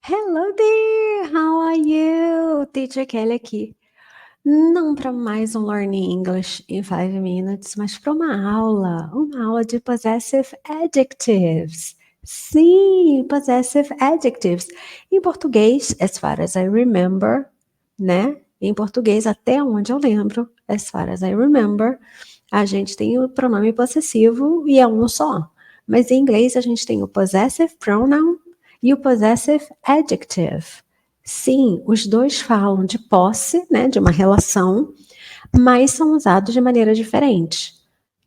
Hello there, how are you? Teacher Kelly aqui. Não para mais um Learning English in 5 minutes, mas para uma aula de possessive adjectives. Sim, possessive adjectives. Em português, as far as I remember, né? Em português, até onde eu lembro, as far as I remember, a gente tem o pronome possessivo e é um só. Mas em inglês a gente tem o possessive pronoun e o possessive adjective. Sim, os dois falam de posse, né, de uma relação, mas são usados de maneira diferente,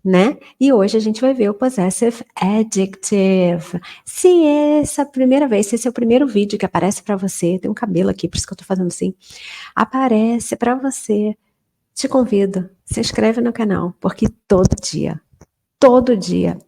né? E hoje a gente vai ver o possessive adjective. Se essa é a primeira vez, se esse é o primeiro vídeo que aparece para você, tem um cabelo aqui, por isso que eu tô fazendo assim, aparece para você, te convido, se inscreve no canal, porque todo dia,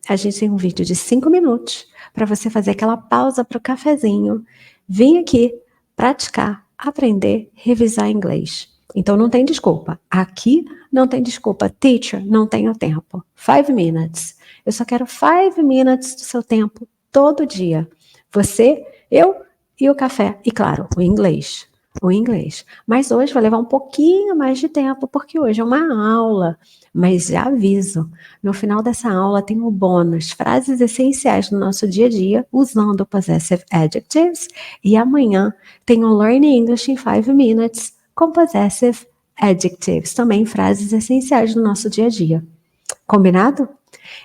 a gente tem um vídeo de 5 minutos para você fazer aquela pausa para o cafezinho, vir aqui, praticar, aprender, revisar inglês. Então não tem desculpa. Aqui não tem desculpa. Teacher, não tenho tempo. 5 minutes. Eu só quero 5 minutes do seu tempo todo dia. Você, eu e o café. E claro, o inglês. O inglês. Mas hoje vai levar um pouquinho mais de tempo, porque hoje é uma aula. Mas já aviso, no final dessa aula tem um bônus, frases essenciais do nosso dia a dia, usando possessive adjectives, e amanhã tem um Learning English in 5 minutes com possessive adjectives, também frases essenciais do nosso dia a dia. Combinado?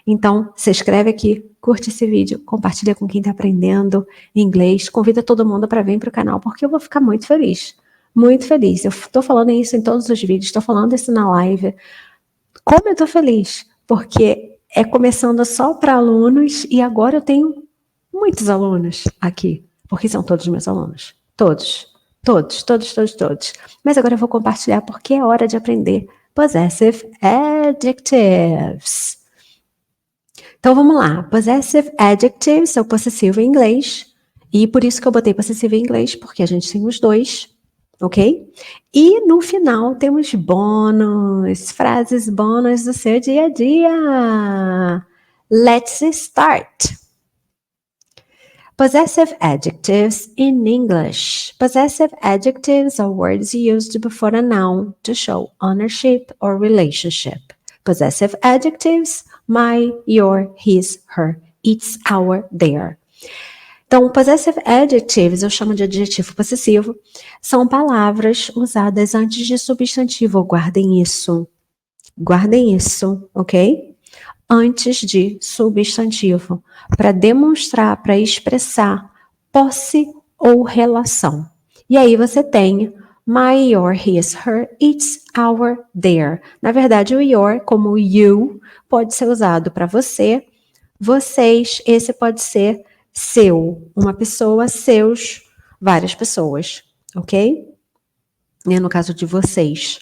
Então, se inscreve aqui, curte esse vídeo, compartilha com quem está aprendendo inglês, convida todo mundo para vir para o canal, porque eu vou ficar muito feliz. Muito feliz. Eu estou falando isso em todos os vídeos, estou falando isso na live. Como eu tô feliz, porque é começando só para alunos e agora eu tenho muitos alunos aqui, porque são todos meus alunos. Todos. Mas agora eu vou compartilhar porque é hora de aprender possessive adjectives. Então vamos lá. Possessive adjectives é o possessivo em inglês. E por isso que eu botei possessivo em inglês, porque a gente tem os dois, ok? E no final temos bônus, frases bônus do seu dia a dia. Let's start. Possessive adjectives in English. Possessive adjectives are words used before a noun to show ownership or relationship. Possessive adjectives, my, your, his, her, its, our, their. Então, possessive adjectives, eu chamo de adjetivo possessivo, são palavras usadas antes de substantivo. Guardem isso, ok? Antes de substantivo, para demonstrar, para expressar posse ou relação. E aí você tem my, your, his, her, its, our, their. Na verdade, o your, como you, pode ser usado para você, vocês, esse pode ser seu, uma pessoa, seus, várias pessoas, ok? No caso de vocês.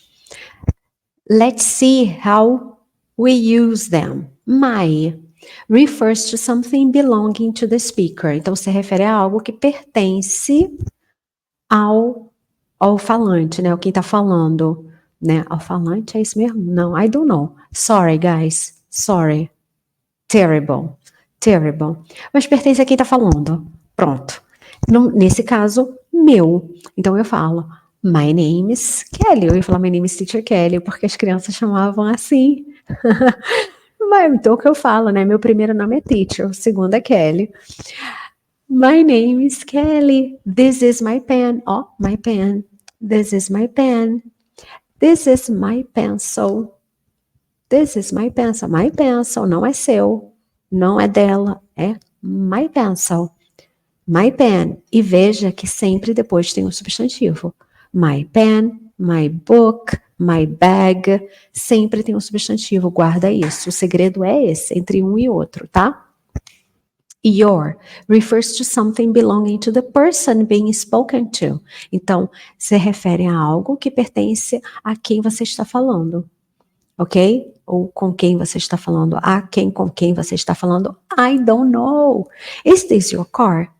Let's see how we use them. My refers to something belonging to the speaker. Então, se refere a algo que pertence ao falante, né? O quem tá falando, né? Ao falante, é isso mesmo? Não, I don't know. Sorry, guys. Sorry. Terrible. Mas pertence a quem tá falando. Pronto. Nesse caso, meu. Então eu falo, my name is Kelly. Eu ia falar my name is Teacher Kelly, porque as crianças chamavam assim. Mas então o que eu falo, né? Meu primeiro nome é Teacher, o segundo é Kelly. My name is Kelly. This is my pen. Oh, my pen. This is my pen. This is my pencil. This is my pencil. My pencil não é seu, não é dela, é my pencil. My pen. E veja que sempre depois tem um substantivo. My pen, my book, my bag. Sempre tem um substantivo. Guarda isso. O segredo é esse, entre um e outro, tá? Your refers to something belonging to the person being spoken to. Então, se refere a algo que pertence a quem você está falando. Ok? Ou com quem você está falando. Com quem você está falando. I don't know. Is this your car?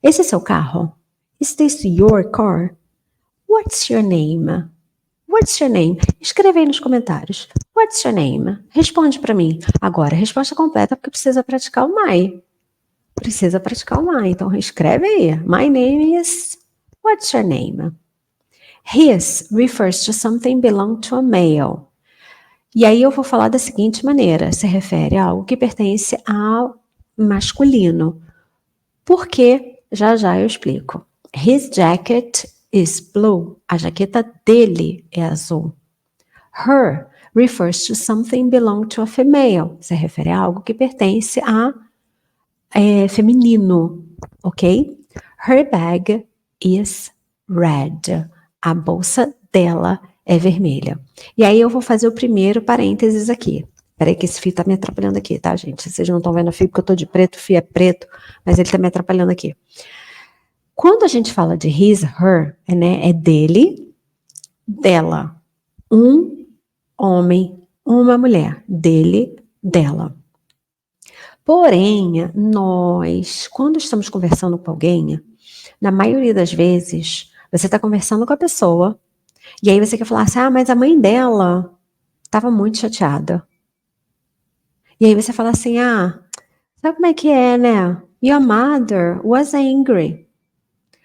Esse é seu carro? Is this your car? What's your name? What's your name? Escreve aí nos comentários. What's your name? Responde para mim. Agora, resposta completa porque precisa praticar o my. Precisa praticar mais. Então, escreve aí. My name is... What's your name? His refers to something belong to a male. E aí eu vou falar da seguinte maneira. Se refere a algo que pertence ao masculino. Por quê? Já já eu explico. His jacket is blue. A jaqueta dele é azul. Her refers to something belong to a female. Se refere a algo que pertence a feminino, ok? Her bag is red. A bolsa dela é vermelha. E aí eu vou fazer o primeiro parênteses aqui. Peraí que esse fio tá me atrapalhando aqui, tá, gente? Vocês não estão vendo o fio porque eu tô de preto, o fio é preto, mas ele tá me atrapalhando aqui. Quando a gente fala de his, her, né, é dele, dela. Um homem, uma mulher. Dele, dela. Porém, nós, quando estamos conversando com alguém, na maioria das vezes, você está conversando com a pessoa, e aí você quer falar assim, mas a mãe dela estava muito chateada. E aí você fala assim, sabe como é que é, né? Your mother was angry.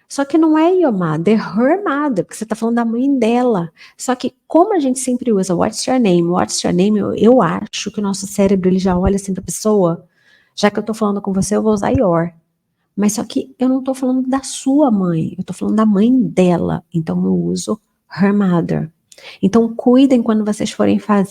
Só que não é your mother, é her mother, porque você está falando da mãe dela. Só que como a gente sempre usa what's your name, eu acho que o nosso cérebro ele já olha assim para a pessoa, já que eu estou falando com você, eu vou usar your. Mas só que eu não estou falando da sua mãe, eu estou falando da mãe dela. Então eu uso her mother. Então cuidem quando vocês forem falar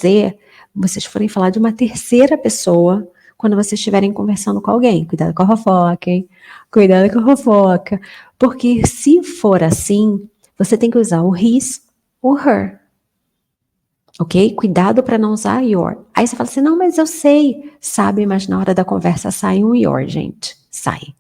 de uma terceira pessoa, quando vocês estiverem conversando com alguém. Cuidado com a fofoca, hein? Cuidado com a fofoca. Porque se for assim, você tem que usar o his ou her. Ok? Cuidado para não usar your. Aí você fala assim, não, mas eu sei. Sabe, mas na hora da conversa sai um your, gente. Sai.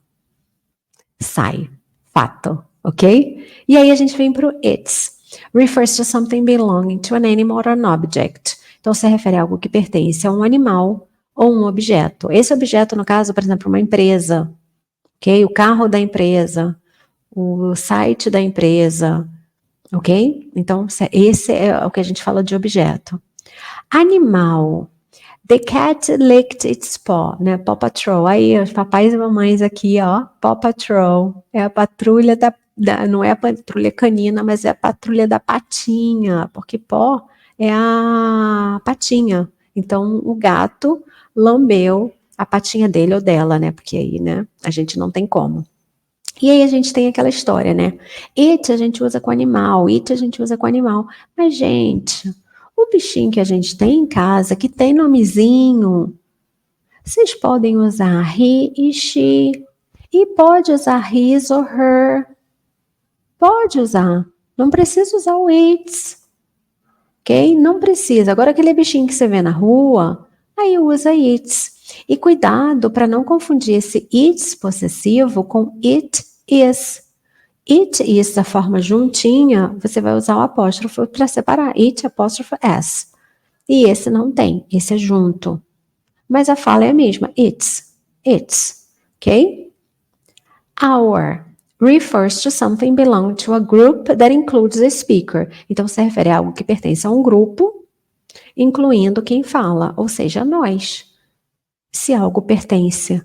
Fato. Ok? E aí a gente vem pro it's. Refers to something belonging to an animal or an object. Então se refere a algo que pertence a um animal ou um objeto. Esse objeto, no caso, por exemplo, uma empresa. Ok? O carro da empresa. O site da empresa. Ok? Então, esse é o que a gente fala de objeto. Animal. The cat licked its paw, né? Paw Patrol. Aí, os papais e mamães aqui, ó. Paw Patrol. É a patrulha não é a patrulha canina, mas é a patrulha da patinha. Porque paw é a patinha. Então, o gato lambeu a patinha dele ou dela, né? Porque aí, né? A gente não tem como. E aí a gente tem aquela história, né? It a gente usa com animal, it a gente usa com animal. Mas, gente, o bichinho que a gente tem em casa, que tem nomezinho, vocês podem usar he e she. E pode usar his ou her. Pode usar. Não precisa usar o it's. Ok? Não precisa. Agora, aquele bichinho que você vê na rua, aí usa it's. E cuidado para não confundir esse it's possessivo com it is. It is da forma juntinha, você vai usar o apóstrofo para separar. It, apóstrofo, s. E esse não tem, esse é junto. Mas a fala é a mesma. It's. Ok? Our refers to something belonging to a group that includes a speaker. Então, se refere a algo que pertence a um grupo, incluindo quem fala, ou seja, nós. Se algo pertence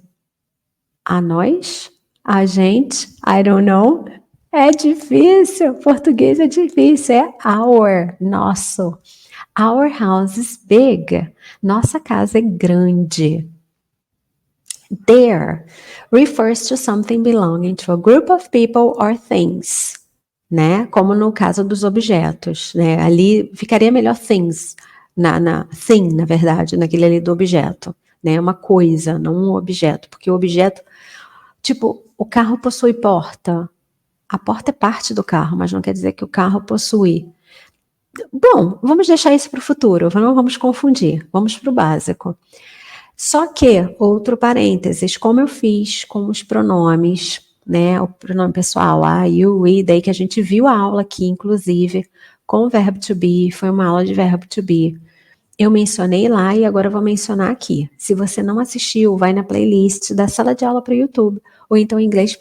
a nós, a gente, I don't know, é difícil, português é difícil, é our, nosso. Our house is big, nossa casa é grande. There refers to something belonging to a group of people or things, né? Como no caso dos objetos, né? Ali ficaria melhor things, thing, na verdade, naquele ali do objeto, né? Uma coisa, não um objeto, porque o objeto, tipo, o carro possui porta. A porta é parte do carro, mas não quer dizer que o carro possui. Bom, vamos deixar isso para o futuro, não vamos confundir, vamos para o básico. Só que, outro parênteses, como eu fiz com os pronomes, né, o pronome pessoal, I, you, we, daí que a gente viu a aula aqui, inclusive, com o verbo to be, foi uma aula de verbo to be. Eu mencionei lá e agora eu vou mencionar aqui. Se você não assistiu, vai na playlist da sala de aula para o YouTube, ou então inglês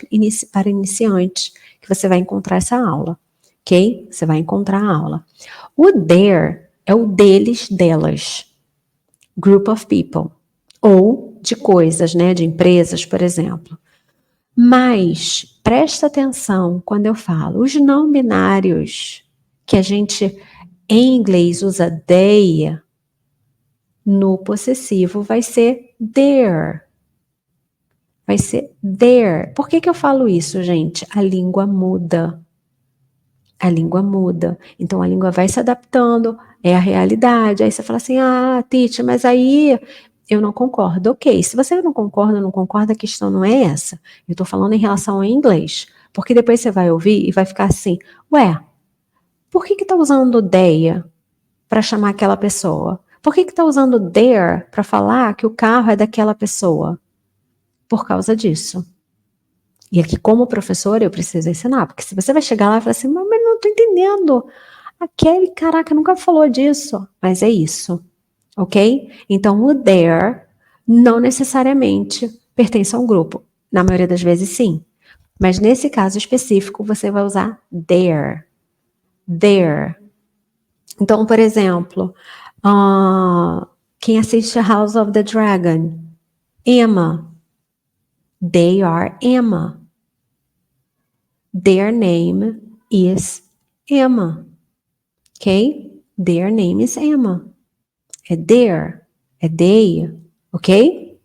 para iniciantes, que você vai encontrar essa aula, ok? Você vai encontrar a aula. O their é o deles, delas. Group of people. Ou de coisas, né? De empresas, por exemplo. Mas presta atenção quando eu falo os não binários, que a gente em inglês usa they, no possessivo vai ser their. Vai ser their. Por que eu falo isso, gente? A língua muda. A língua muda. Então a língua vai se adaptando, é a realidade. Aí você fala assim: ah, Titi, mas aí eu não concordo. Ok, se você não concorda, a questão não é essa. Eu tô falando em relação ao inglês. Porque depois você vai ouvir e vai ficar assim: ué, por que tá usando their para chamar aquela pessoa? Por que tá usando their para falar que o carro é daquela pessoa? Por causa disso. E aqui, como professora, eu preciso ensinar, porque se você vai chegar lá e falar assim, mas não tô entendendo, aquele caraca nunca falou disso, mas é isso, ok? Então, o there não necessariamente pertence a um grupo. Na maioria das vezes, sim. Mas nesse caso específico, você vai usar there. There. Então, por exemplo, quem assiste House of the Dragon, Emma. They are Emma. Their name is Emma. Ok? Their name is Emma. É their, é they, ok?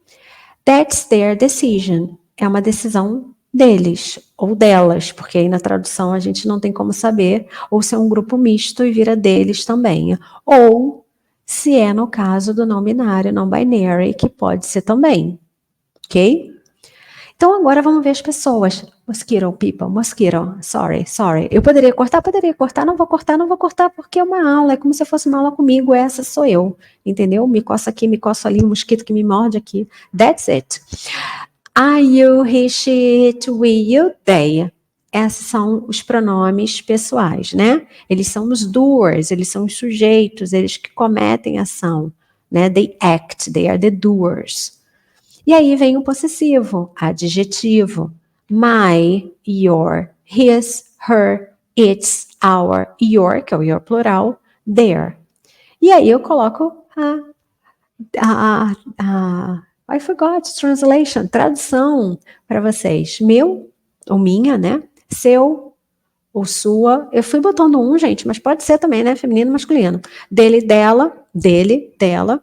That's their decision. É uma decisão deles ou delas, porque aí na tradução a gente não tem como saber, ou se é um grupo misto e vira deles também, ou se é no caso do não binário, não binary, que pode ser também, ok? Então agora vamos ver as pessoas. Mosquito, people, mosquito, sorry. Eu poderia cortar, não vou cortar porque é uma aula, é como se fosse uma aula comigo, essa sou eu, entendeu? Me coça aqui, me coça ali, um mosquito que me morde aqui, that's it. I, you, he, she, it, we, you, they. Esses são os pronomes pessoais, né? Eles são os doers, eles são os sujeitos, eles que cometem ação, né? They act, they are the doers. E aí vem o possessivo, adjetivo. My, your, his, her, its, our, your, que é o your plural, their. E aí eu coloco I forgot translation, tradução para vocês. Meu ou minha, né? Seu ou sua. Eu fui botando um, gente, mas pode ser também, né? Feminino, masculino. Dele, dela, dele, dela.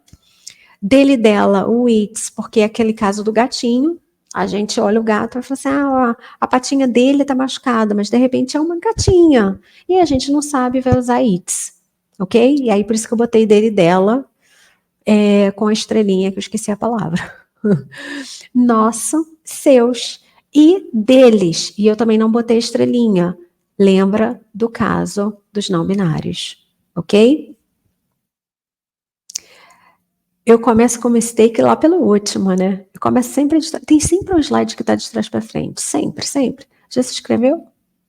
Dele, dela, o its, porque é aquele caso do gatinho. A gente olha o gato e fala assim, a patinha dele tá machucada, mas de repente é uma gatinha. E a gente não sabe, vai usar its, ok? E aí por isso que eu botei dele, dela, com a estrelinha, que eu esqueci a palavra. Nosso, seus e deles. E eu também não botei estrelinha. Lembra do caso dos não binários, ok? Eu começo com o mistake lá pelo último, né? Eu começo sempre tem sempre um slide que está de trás para frente. Sempre, sempre. Já se inscreveu?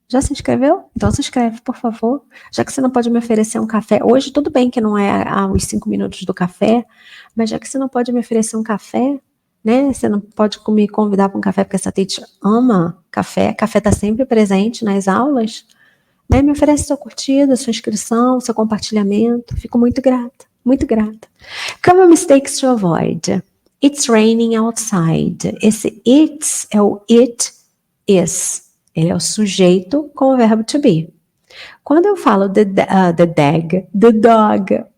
Já se inscreveu? Então se inscreve, por favor. Já que você não pode me oferecer um café. Hoje, tudo bem que não é os 5 minutos do café, mas já que você não pode me oferecer um café, né? Você não pode me convidar para um café, porque essa teacher ama café. Café está sempre presente nas aulas. Né? Me oferece sua curtida, sua inscrição, seu compartilhamento. Fico muito grata, muito grata. Common mistakes to avoid. It's raining outside. Esse it's é o it is. Ele é o sujeito com o verbo to be. Quando eu falo the dog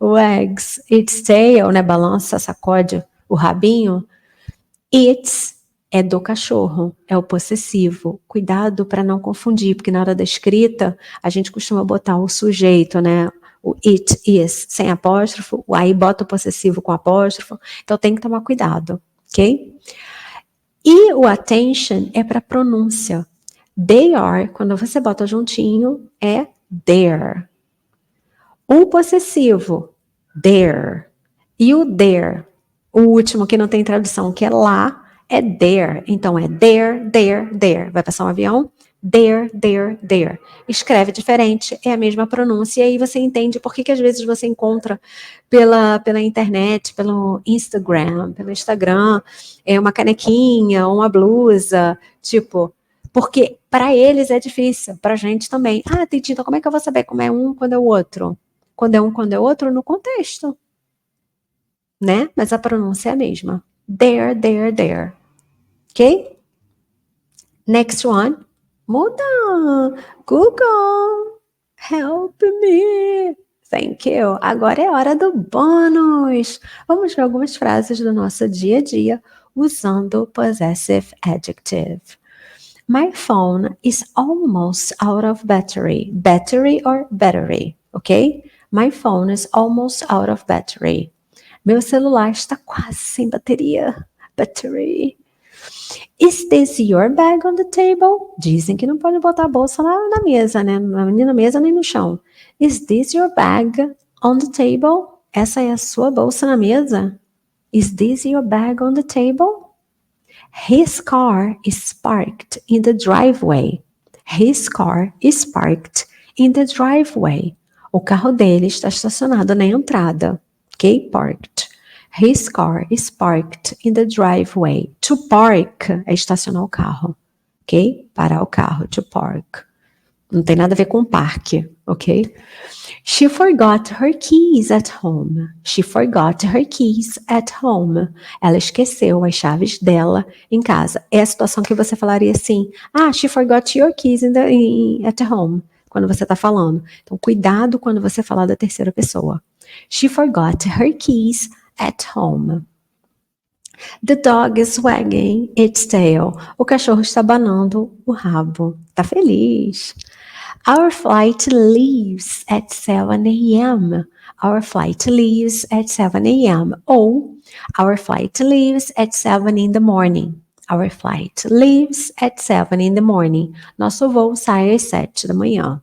wags its tail, né, balança, sacode o rabinho, it's é do cachorro, é o possessivo. Cuidado para não confundir, porque na hora da escrita a gente costuma botar o sujeito, né? O it is sem apóstrofo, aí bota o possessivo com apóstrofo, então tem que tomar cuidado, ok? E o attention é para pronúncia. They are, quando você bota juntinho, é there. O possessivo, there. E o there, o último que não tem tradução, que é lá, é there. Então é there, there, there. Vai passar um avião? There, there, there. Escreve diferente, é a mesma pronúncia, e aí você entende por que às vezes você encontra pela internet, pelo Instagram, uma canequinha, uma blusa, tipo, porque para eles é difícil, para a gente também. Ah, Titi, então como é que eu vou saber como é um, quando é o outro? Quando é um, quando é outro, no contexto, né? Mas a pronúncia é a mesma. There, there, there. Ok? Next one. Muda. Google, help me. Thank you. Agora é hora do bônus. Vamos ver algumas frases do nosso dia a dia usando possessive adjective. My phone is almost out of battery. Battery or battery, ok? My phone is almost out of battery. Meu celular está quase sem bateria. Battery. Is this your bag on the table? Dizem que não pode botar a bolsa na mesa, né? Nem na mesa, nem no chão. Is this your bag on the table? Essa é a sua bolsa na mesa? Is this your bag on the table? His car is parked in the driveway. His car is parked in the driveway. O carro dele está estacionado na entrada. Ok? Parked. His car is parked in the driveway. To park é estacionar o carro. Ok? Parar o carro. To park. Não tem nada a ver com parque. Ok? She forgot her keys at home. She forgot her keys at home. Ela esqueceu as chaves dela em casa. É a situação que você falaria assim: ah, she forgot your keys at home. Quando você está falando. Então, cuidado quando você falar da terceira pessoa. She forgot her keys at home. The dog is wagging its tail. O cachorro está abanando o rabo. Tá feliz. Our flight leaves at 7 a.m. Our flight leaves at 7 a.m. Ou our flight leaves at 7 in the morning. Our flight leaves at 7 in the morning. Nosso voo sai às 7 da manhã.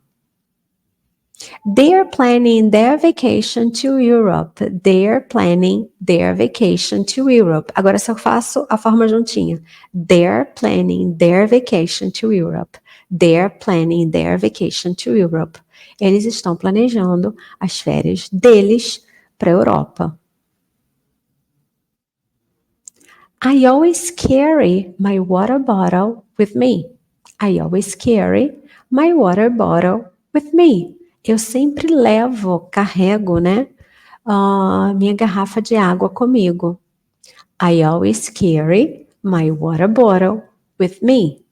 They're planning their vacation to Europe. They're planning their vacation to Europe. Agora só faço a forma juntinha. They're planning their vacation to Europe. They're planning their vacation to Europe. Eles estão planejando as férias deles para a Europa. I always carry my water bottle with me. I always carry my water bottle with me. Eu sempre carrego, né, minha garrafa de água comigo. I always carry my water bottle with me.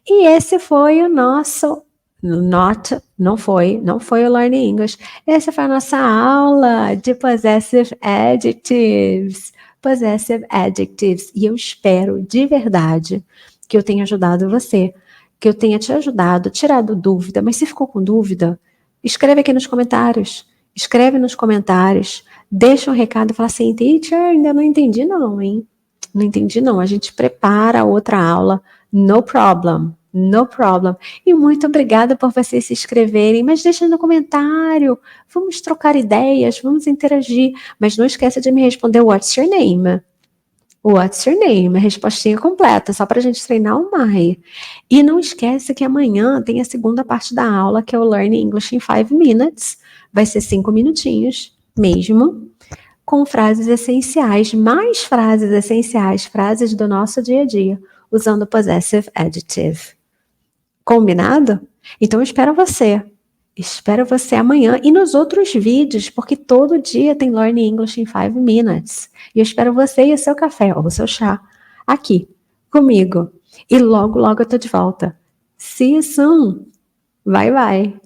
E esse foi o nosso, não foi o Learning English. Essa foi a nossa aula de possessive adjectives. Possessive adjectives. E eu espero de verdade que eu tenha ajudado você, que eu tenha te ajudado, tirado dúvida. Mas se ficou com dúvida, escreve aqui nos comentários. Escreve nos comentários. Deixa um recado e fala assim: teacher, ainda não entendi não, hein? Não entendi não. A gente prepara outra aula. No problem. No problem. E muito obrigada por vocês se inscreverem. Mas deixa no comentário. Vamos trocar ideias, vamos interagir. Mas não esqueça de me responder what's your name? What's your name? A respostinha completa, só para a gente treinar o Mai. E não esquece que amanhã tem a segunda parte da aula, que é o Learn English in 5 Minutes. Vai ser 5 minutinhos mesmo, com frases essenciais, mais frases essenciais, frases do nosso dia a dia, usando possessive adjective. Combinado? Então eu espero você. Espero você amanhã e nos outros vídeos, porque todo dia tem Learn English in 5 Minutes. E eu espero você e o seu café ou o seu chá aqui comigo. E logo, logo eu tô de volta. See you soon. Bye, bye.